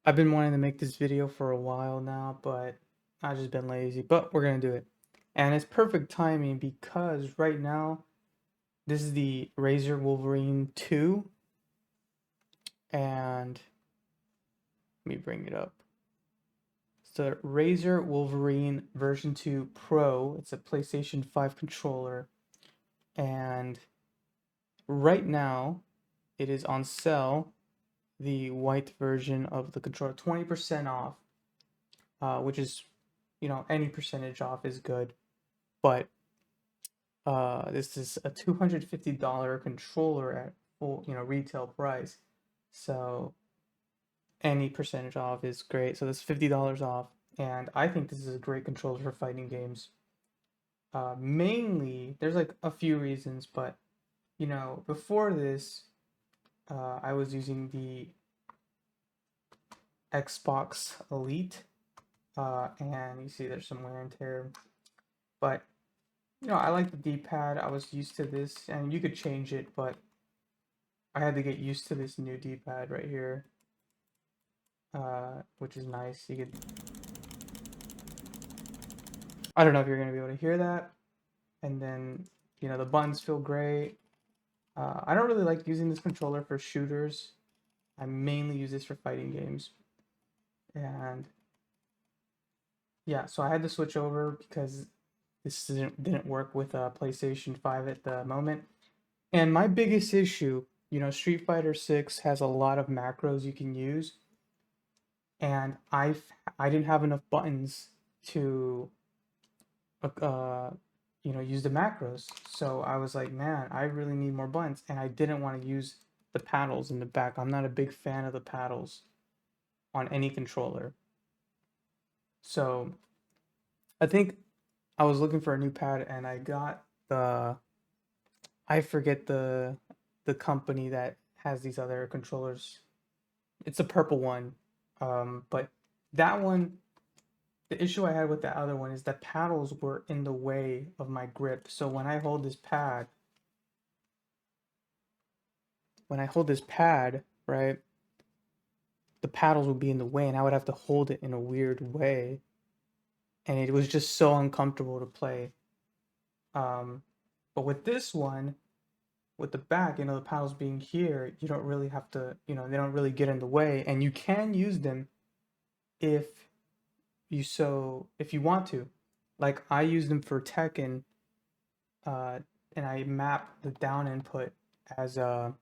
I've been wanting to make this video for a while now, but I've just been lazy. But we're gonna do it. And it's perfect timing because right now this is the Razer Wolverine 2, and let me bring it up. It's the Razer Wolverine version 2 Pro. It's a PlayStation 5 controller, and right now it is on sale, the white version of the controller, 20% off, which is, any percentage off is good. But this is a $250 controller at full, retail price. So any percentage off is great. So that's $50 off, and I think this is a great controller for fighting games. Mainly, there's like a few reasons, but before this, I was using the Xbox Elite, and you see there's some wear and tear, but I like the D-pad. I was used to this, and you could change it, but I had to get used to this new D-pad right here, which is nice. You could, I don't know if you're gonna be able to hear that, and then the buttons feel great. I don't really like using this controller for shooters. I mainly use this for fighting games, and yeah, so I had to switch over because this didn't work with PlayStation 5 at the moment. And my biggest issue, Street Fighter 6 has a lot of macros you can use, and I didn't have enough buttons to uh use the macros. So I was like, man, I really need more buttons, and I didn't want to use the paddles in the back. I'm not a big fan of the paddles on any controller. So I think I was looking for a new pad, and I got I forget the company that has these other controllers. It's a purple one. But that one, the issue I had with the other one is the paddles were in the way of my grip. So when I hold this pad, right, the paddles would be in the way, and I would have to hold it in a weird way, and it was just so uncomfortable to play. Um, but with this one, with the back, the paddles being here, you don't really have to, they don't really get in the way, and you can use them if if you want to. Like I use them for Tekken, uh, and I map the down input as I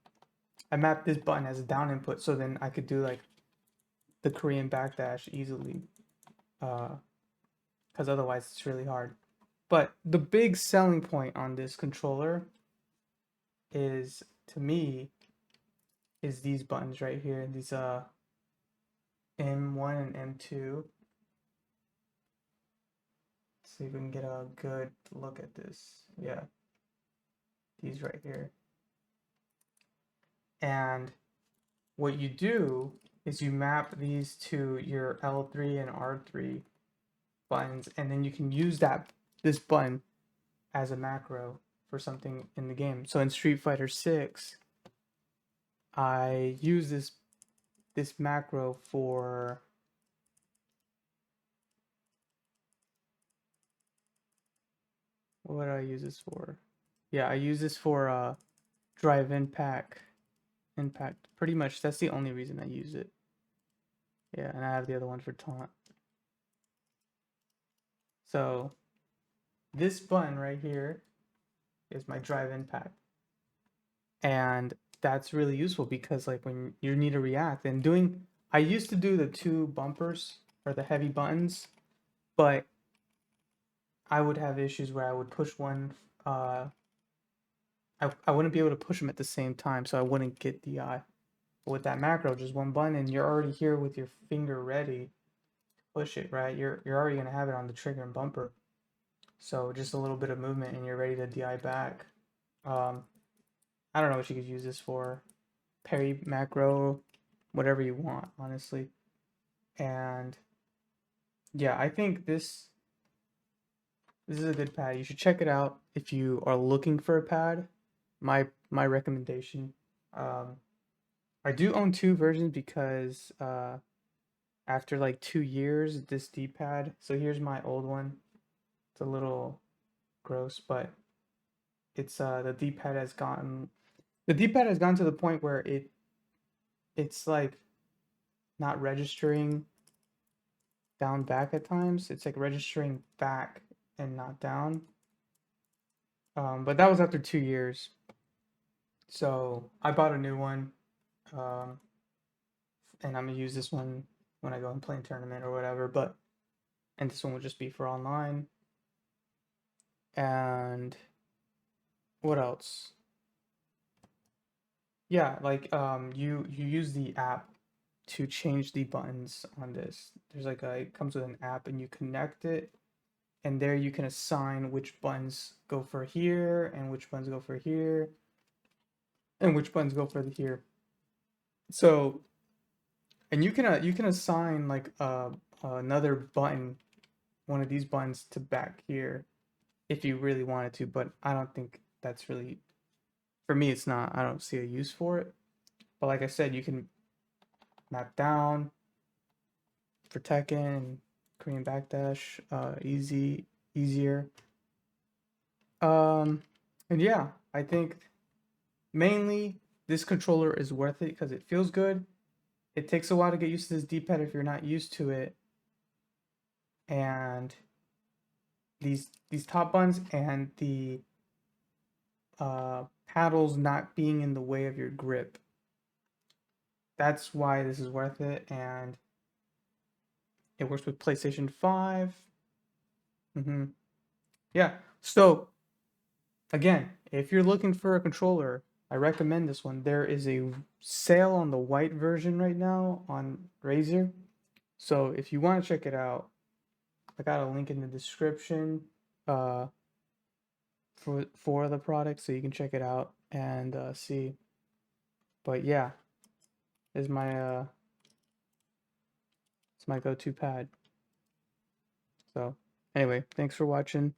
map this button as a down input, so then I could do like the Korean backdash easily, because otherwise it's really hard. But the big selling point on this controller is, to me, is these buttons right here, these M1 and M2. Let's see if we can get a good look at this. Yeah, these right here. And what you do is you map these to your L3 and R3 buttons, and then you can use this button as a macro for something in the game. So in Street Fighter 6, I use this macro for what do I use this for? Yeah, I use this for drive impact. Pretty much that's the only reason I use it. Yeah, and I have the other one for taunt. So this button right here is my drive impact. And that's really useful because like when you need to react and I used to do the two bumpers or the heavy buttons, but I would have issues where I would push one, I wouldn't be able to push them at the same time, so I wouldn't get DI. But with that macro, just one button, and you're already here with your finger ready to push it, right? You're already gonna have it on the trigger and bumper. So just a little bit of movement and you're ready to DI back. Um, I don't know what you could use this for. Parry macro, whatever you want, honestly. And yeah, I think this is a good pad. You should check it out if you are looking for a pad. My recommendation. I do own two versions because after like 2 years, this D-pad. So here's my old one. It's a little gross, but it's the D-pad has gotten to the point where it's like not registering down back at times. It's like registering back and not down. But that was after 2 years. So I bought a new one. Um, and I'm gonna use this one when I go and play in tournament or whatever, and this one will just be for online. And what else? Yeah, like you use the app to change the buttons on this. There's like it comes with an app and you connect it, and there you can assign which buttons go for here and which buttons go for here and which buttons go for here. So, and you can assign like another button, one of these buttons to back here if you really wanted to, but I don't think that's really, for me it's not, I don't see a use for it. But like I said, you can map down for Tekken, Korean backdash, easier. And yeah, I think mainly this controller is worth it because it feels good. It takes a while to get used to this D-pad if you're not used to it. And these top buttons and the paddles not being in the way of your grip. That's why this is worth it, and it works with PlayStation 5. Yeah, so again, if you're looking for a controller, I recommend this one. There is a sale on the white version right now on Razer. So if you want to check it out, I got a link in the description for the product, so you can check it out and see. But yeah, this is my it's my go-to pad. So anyway, thanks for watching.